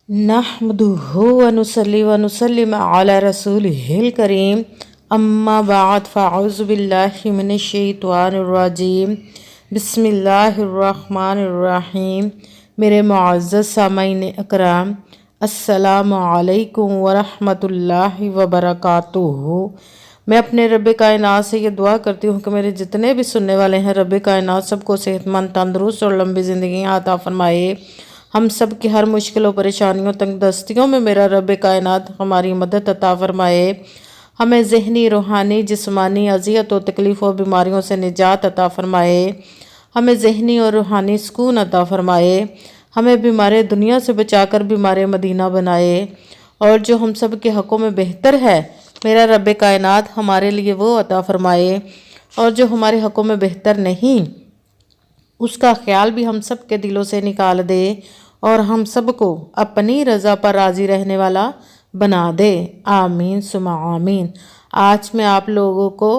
नहमदुहु व नुसल्ली व नुसल्लिम अला रसूलिहिल करीम अम्मा बाद फ़अऊज़ु बिल्लाहि मिनश शैतानिर रजीम बिस्मिल्लाहिर रहमानिर रहीम। मेरे मुअज़्ज़ज़ सामईन अकराम, अस्सलामु अलैकुम व रहमतुल्लाहि व बरकातुहू। मैं अपने रब कायनात से ये दुआ करती हूँ कि मेरे जितने भी सुनने वाले हैं, रब कायनात सबको सेहतमंद, तंदुरुस्त और लंबी ज़िंदगी अता फरमाए। हम सब की हर मुश्किलों, परेशानियों, तंगदस्तियों में मेरा रब कायनात हमारी मदद अता फरमाए। हमें ज़हनी, रूहानी, जिस्मानी अज़ियत और तकलीफ़ और बीमारियों से निजात अता फरमाए। हमें ज़हनी और रूहानी सुकून अता फरमाए। हमें बीमार दुनिया से बचाकर बीमार मदीना बनाए। और जो हम सब के हक़ों में बेहतर है, मेरा रब कायनात हमारे लिए वो अता फरमाए। और जो हमारे हक़ों में बेहतर नहीं, उसका ख्याल भी हम सब के दिलों से निकाल दे और हम सबको अपनी रज़ा पर राज़ी रहने वाला बना दे। आमीन सुमा आमीन। आज मैं आप लोगों को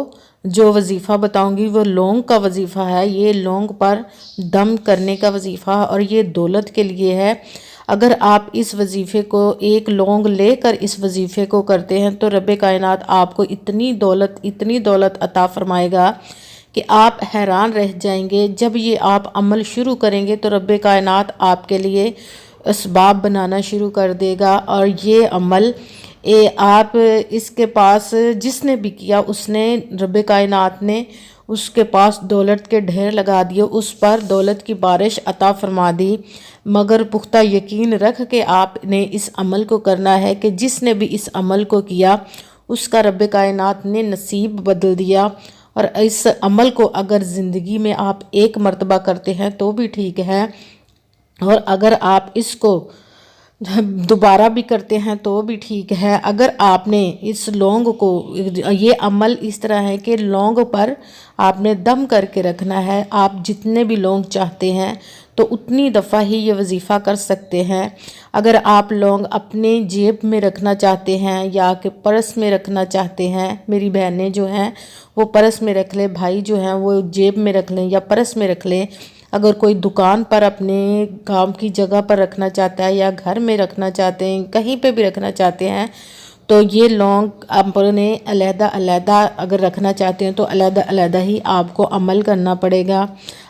जो वजीफ़ा बताऊंगी वो लौंग का वजीफ़ा है। ये लौंग पर दम करने का वजीफ़ा और ये दौलत के लिए है। अगर आप इस वजीफ़े को एक लौंग लेकर इस वजीफ़े को करते हैं तो रब कायनात आपको इतनी दौलत अता फरमाएगा कि आप हैरान रह जाएंगे। जब ये आप अमल शुरू करेंगे तो रब कायनात आपके लिए असबाब बनाना शुरू कर देगा। और ये अमल आप इसके पास जिसने भी किया, उसने रब कायनात ने उसके पास दौलत के ढेर लगा दिए, उस पर दौलत की बारिश अता फरमा दी। मगर पुख्ता यकीन रख के आपने इस अमल को करना है कि जिसने भी इस अमल को किया उसका रब कायनात ने नसीब बदल दिया। और इस अमल को अगर ज़िंदगी में आप एक मर्तबा करते हैं तो भी ठीक है, और अगर आप इसको दोबारा भी करते हैं तो भी ठीक है। अगर आपने इस लौंग को, ये अमल इस तरह है कि लौंग पर आपने दम करके रखना है। आप जितने भी लौंग चाहते हैं तो उतनी दफ़ा ही ये वजीफ़ा कर सकते हैं। अगर आप लौंग अपने जेब में रखना चाहते हैं या कि पर्स में रखना चाहते हैं, मेरी बहनें जो हैं वो पर्स में रख लें, भाई जो हैं वो जेब में रख लें या पर्स में रख लें। अगर कोई दुकान पर अपने काम की जगह पर रखना चाहता है या घर में रखना चाहते हैं, कहीं पे भी रखना चाहते हैं, तो ये लौंग अपने अलग-अलग अगर रखना चाहते हैं तो अलग-अलग ही आपको अमल करना पड़ेगा।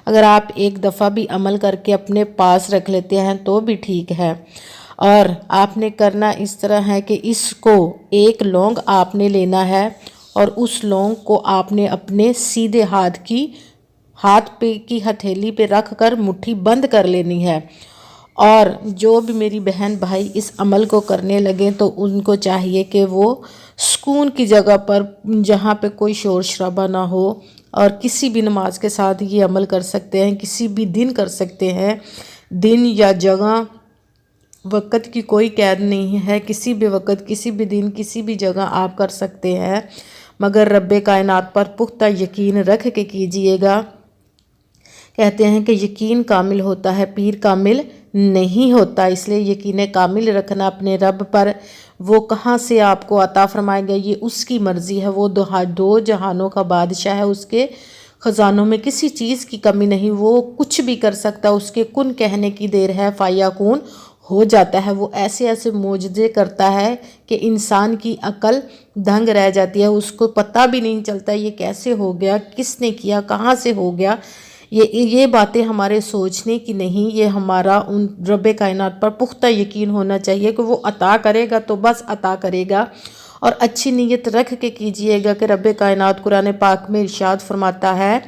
अगर आप एक दफ़ा भी अमल करके अपने पास रख लेते हैं तो भी ठीक है। और आपने करना इस तरह है कि इसको एक लौंग आपने लेना है और उस लौंग को आपने अपने सीधे हाथ पे की हथेली पे रख कर मुट्ठी बंद कर लेनी है। और जो भी मेरी बहन भाई इस अमल को करने लगे तो उनको चाहिए कि वो सुकून की जगह पर, जहाँ पे कोई शोर शराबा ना हो, और किसी भी नमाज के साथ ये अमल कर सकते हैं, किसी भी दिन कर सकते हैं। दिन या जगह, वक़्त की कोई कैद नहीं है। किसी भी वक़्त, किसी भी दिन, किसी भी जगह आप कर सकते हैं, मगर रब कायनात पर पुख्ता यकीन रख के कीजिएगा। कहते हैं कि यकीन कामिल होता है, पीर कामिल नहीं होता। इसलिए यकीन कामिल रखना अपने रब पर। वो कहाँ से आपको अता फरमाएगा ये उसकी मर्ज़ी है। वो दो जहानों का बादशाह है, उसके ख़जानों में किसी चीज़ की कमी नहीं। वो कुछ भी कर सकता, उसके कुन कहने की देर है, फ़ायाकून हो जाता है। वो ऐसे ऐसे मोजज़े करता है कि इंसान की अकल दंग रह जाती है, उसको पता भी नहीं चलता ये कैसे हो गया, किसने किया, कहाँ से हो गया। ये बातें हमारे सोचने की नहीं, ये हमारा उन रब कायनात पर पुख्ता यकीन होना चाहिए कि वो अता करेगा तो बस अता करेगा। और अच्छी नीयत रख के कीजिएगा कि रब कायनात कुरान पाक में इरशाद फरमाता है,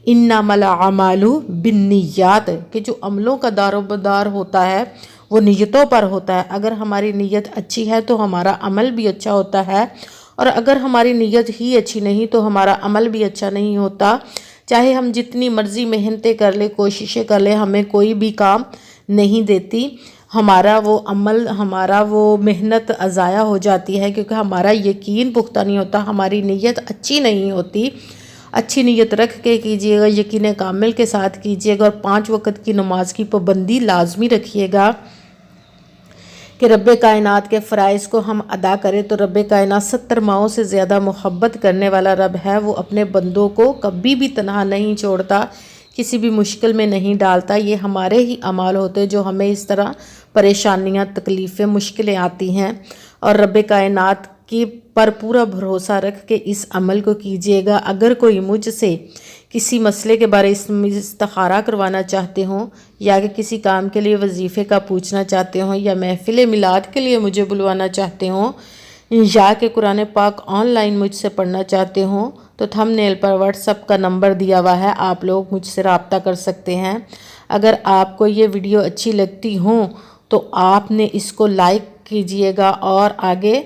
इन्नमल अमालु बिन्नियात, कि जो अमलों का दारोमदार होता है वो नीयतों पर होता है। अगर हमारी नीयत अच्छी है तो हमारा अमल भी अच्छा होता है, और अगर हमारी नीयत ही अच्छी नहीं तो हमारा अमल भी अच्छा नहीं होता। चाहे हम जितनी मर्ज़ी मेहनतें कर ले, कोशिशें कर ले, हमें कोई भी काम नहीं देती। हमारा वो अमल, हमारा वो मेहनत अज़ाया हो जाती है, क्योंकि हमारा यकीन पुख्ता नहीं होता, हमारी नीयत अच्छी नहीं होती। अच्छी नीयत रख के कीजिएगा, यकीन कामिल के साथ कीजिएगा, और 5 वक़्त की नमाज की पाबंदी लाजमी रखिएगा कि रब कायनात के फ़राइज़ को हम अदा करें। तो रब कायनात 70 माओं से ज़्यादा मोहब्बत करने वाला रब है। वो अपने बंदों को कभी भी तनहा नहीं छोड़ता, किसी भी मुश्किल में नहीं डालता। ये हमारे ही अमाल होते जो हमें इस तरह پریشانیاں، تکلیفیں، مشکلیں آتی ہیں، اور رب کائنات کی پر پورا بھروسہ رکھ کے اس عمل کو کیجیے گا۔ اگر کوئی مجھ سے کسی مسئلے کے بارے میں استخارہ کروانا چاہتے ہوں، یا کہ کسی کام کے لیے وظیفے کا پوچھنا چاہتے ہوں، یا محفل میلاد کے لیے مجھے بلوانا چاہتے ہوں، یا کہ قرآن پاک آن لائن مجھ سے پڑھنا چاہتے ہوں، تو تھم نیل پر واٹس ایپ کا نمبر دیا ہوا ہے، آپ لوگ مجھ سے رابطہ کر سکتے ہیں۔ اگر آپ کو یہ ویڈیو اچھی لگتی ہوں تو آپ نے اس کو لائک کیجئے گا اور آگے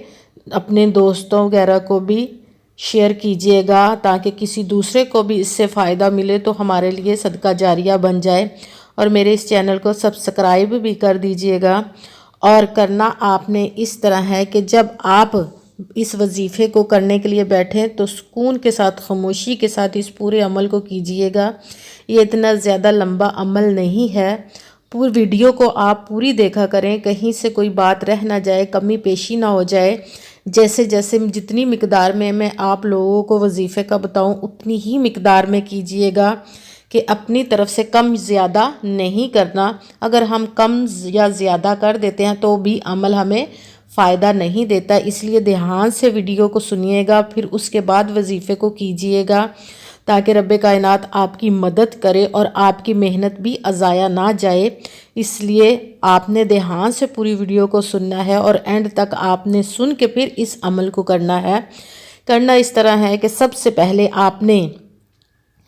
اپنے دوستوں وغیرہ کو بھی شیئر کیجئے گا، تاکہ کسی دوسرے کو بھی اس سے فائدہ ملے تو ہمارے لیے صدقہ جاریہ بن جائے۔ اور میرے اس چینل کو سبسکرائب بھی کر دیجئے گا۔ اور کرنا آپ نے اس طرح ہے کہ جب آپ اس وظیفے کو کرنے کے لیے بیٹھیں تو سکون کے ساتھ، خاموشی کے ساتھ اس پورے عمل کو کیجئے گا۔ یہ اتنا زیادہ لمبا عمل نہیں ہے، پوری ویڈیو کو آپ پوری دیکھا کریں، کہیں سے کوئی بات رہ نہ جائے، کمی پیشی نہ ہو جائے۔ جیسے جتنی مقدار میں آپ لوگوں کو وظیفے کا بتاؤں اتنی ہی مقدار میں کیجئے گا، کہ اپنی طرف سے کم زیادہ نہیں کرنا۔ اگر ہم کم یا زیادہ کر دیتے ہیں تو بھی عمل ہمیں فائدہ نہیں دیتا، اس لیے دھیان سے ویڈیو کو سنیے گا، پھر اس کے بعد وظیفے کو کیجئے گا، تاکہ رب کائنات آپ کی مدد کرے اور آپ کی محنت بھی ضائع نہ جائے۔ اس لیے آپ نے دھیان سے پوری ویڈیو کو سننا ہے، اور اینڈ تک آپ نے سن کے پھر اس عمل کو کرنا ہے۔ کرنا اس طرح ہے کہ سب سے پہلے آپ نے،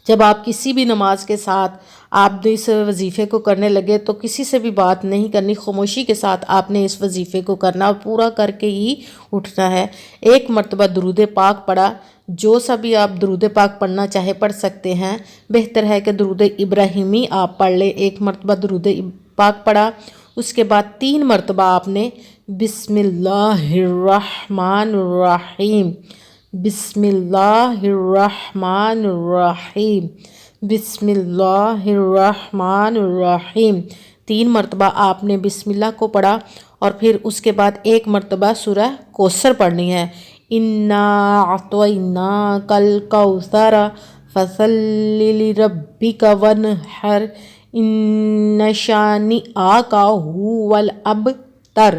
جب آپ کسی بھی نماز کے ساتھ آپ اس وظیفے کو کرنے لگے تو کسی سے بھی بات نہیں کرنی، خاموشی کے ساتھ آپ نے اس وظیفے کو کرنا اور پورا کر کے ہی اٹھنا ہے۔ ایک مرتبہ درود پاک پڑھا، جو سا بھی آپ درود پاک پڑھنا چاہے پڑھ سکتے ہیں، بہتر ہے کہ درود ابراہیمی آپ پڑھ لیں۔ ایک مرتبہ درود پاک پڑھا، اس کے بعد 3 مرتبہ آپ نے بسم اللہ الرحمن الرحیم، بسم اللہ الرحمن الرحیم، بسم اللہ الرحمن الرحیم 3 مرتبہ آپ نے بسم اللہ کو پڑھا، اور پھر اس کے بعد 1 مرتبہ سورہ کوثر پڑھنی ہے۔ اِنَّا أَعْطَيْنَاكَ الْكَوْثَرَ فَصَلِّ لِرَبِّكَ وَانْحَرْ إِنَّ شَانِئَكَ هُوَ الْأَبْتَرُ۔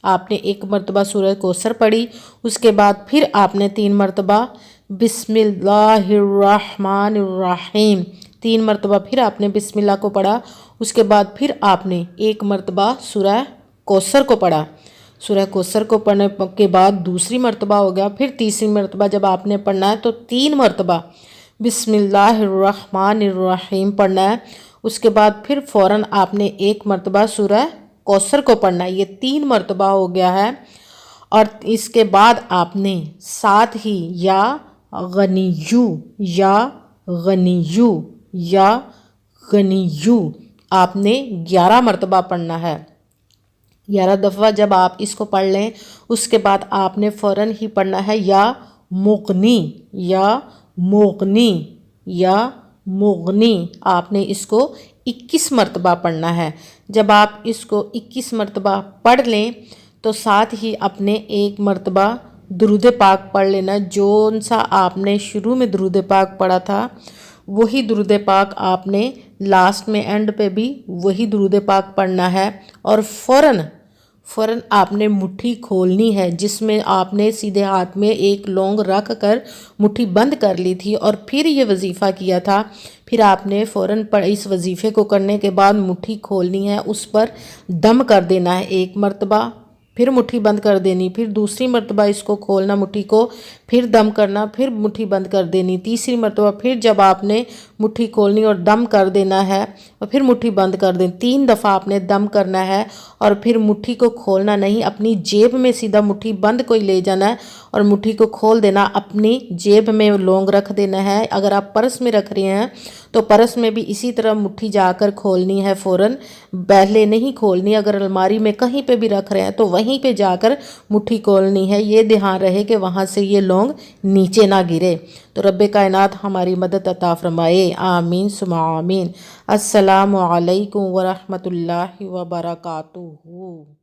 آپ نے 1 مرتبہ سورہ کوثر پڑھی، اس کے بعد پھر آپ نے 3 مرتبہ بسم اللہ الرحمن الرحیم، 3 مرتبہ پھر آپ نے بسم اللہ کو پڑھا، اس کے بعد پھر آپ نے 1 مرتبہ سورہ کوثر کو پڑھا۔ سورہ کوثر کو پڑھنے کے بعد دوسری مرتبہ ہو گیا، پھر تیسری مرتبہ جب آپ نے پڑھنا ہے تو 3 مرتبہ بسم اللہ الرحمن الرحیم پڑھنا ہے، اس کے بعد پھر فوراً آپ نے 1 مرتبہ سورہ کوثر کو پڑھنا ہے۔ یہ 3 مرتبہ ہو گیا ہے، اور اس کے بعد آپ نے ساتھ ہی یا غنیو، یا غنیو، یا غنیو آپ نے 11 مرتبہ پڑھنا ہے۔ 11 دفعہ جب آپ اس کو پڑھ لیں، اس کے بعد آپ نے فوراً ہی پڑھنا ہے یا مغنی، یا مغنی، یا مغنی آپ نے اس کو 21 مرتبہ پڑھنا ہے۔ جب آپ اس کو 21 مرتبہ پڑھ لیں تو ساتھ ہی اپنے 1 مرتبہ درود پاک پڑھ لینا، جون سا آپ نے شروع میں درود پاک پڑھا تھا وہی درود پاک آپ نے لاسٹ میں اینڈ پہ بھی وہی درود پاک پڑھنا ہے، اور فوراً آپ نے مٹھی کھولنی ہے، جس میں آپ نے سیدھے ہاتھ میں 1 لونگ رکھ کر مٹھی بند کر لی تھی اور پھر یہ وظیفہ کیا تھا۔ پھر آپ نے فوراً اس وظیفے کو کرنے کے بعد مٹھی کھولنی ہے، اس پر دم کر دینا ہے 1 مرتبہ، پھر مٹھی بند کر دینی، پھر دوسری مرتبہ اس کو کھولنا مٹھی کو، پھر دم کرنا، پھر مٹھی بند کر دینی، تیسری مرتبہ پھر جب آپ نے مٹھی کھولنی اور دم کر دینا ہے اور پھر مٹھی بند کر دیں، 3 دفعہ آپ نے دم کرنا ہے، اور پھر مٹھی کو کھولنا نہیں، اپنی جیب میں سیدھا مٹھی بند کو ہی لے جانا ہے اور مٹھی کو کھول دینا، اپنی جیب میں لونگ رکھ دینا ہے۔ اگر آپ پرس میں رکھ رہے ہیں تو پرس میں بھی اسی طرح مٹھی جا کر کھولنی ہے، فوراً پہلے نہیں کھولنی۔ اگر الماری میں کہیں پہ بھی رکھ رہے ہیں تو وہیں پہ جا کر مٹھی کھولنی ہے، یہ دھیان رہے کہ وہاں سے یہ لونگ نیچے نہ گرے۔ تو رب کائنات ہماری مدد عطا فرمائے، آمین ثم آمین۔ السلام علیکم ورحمۃ اللہ وبرکاتہ۔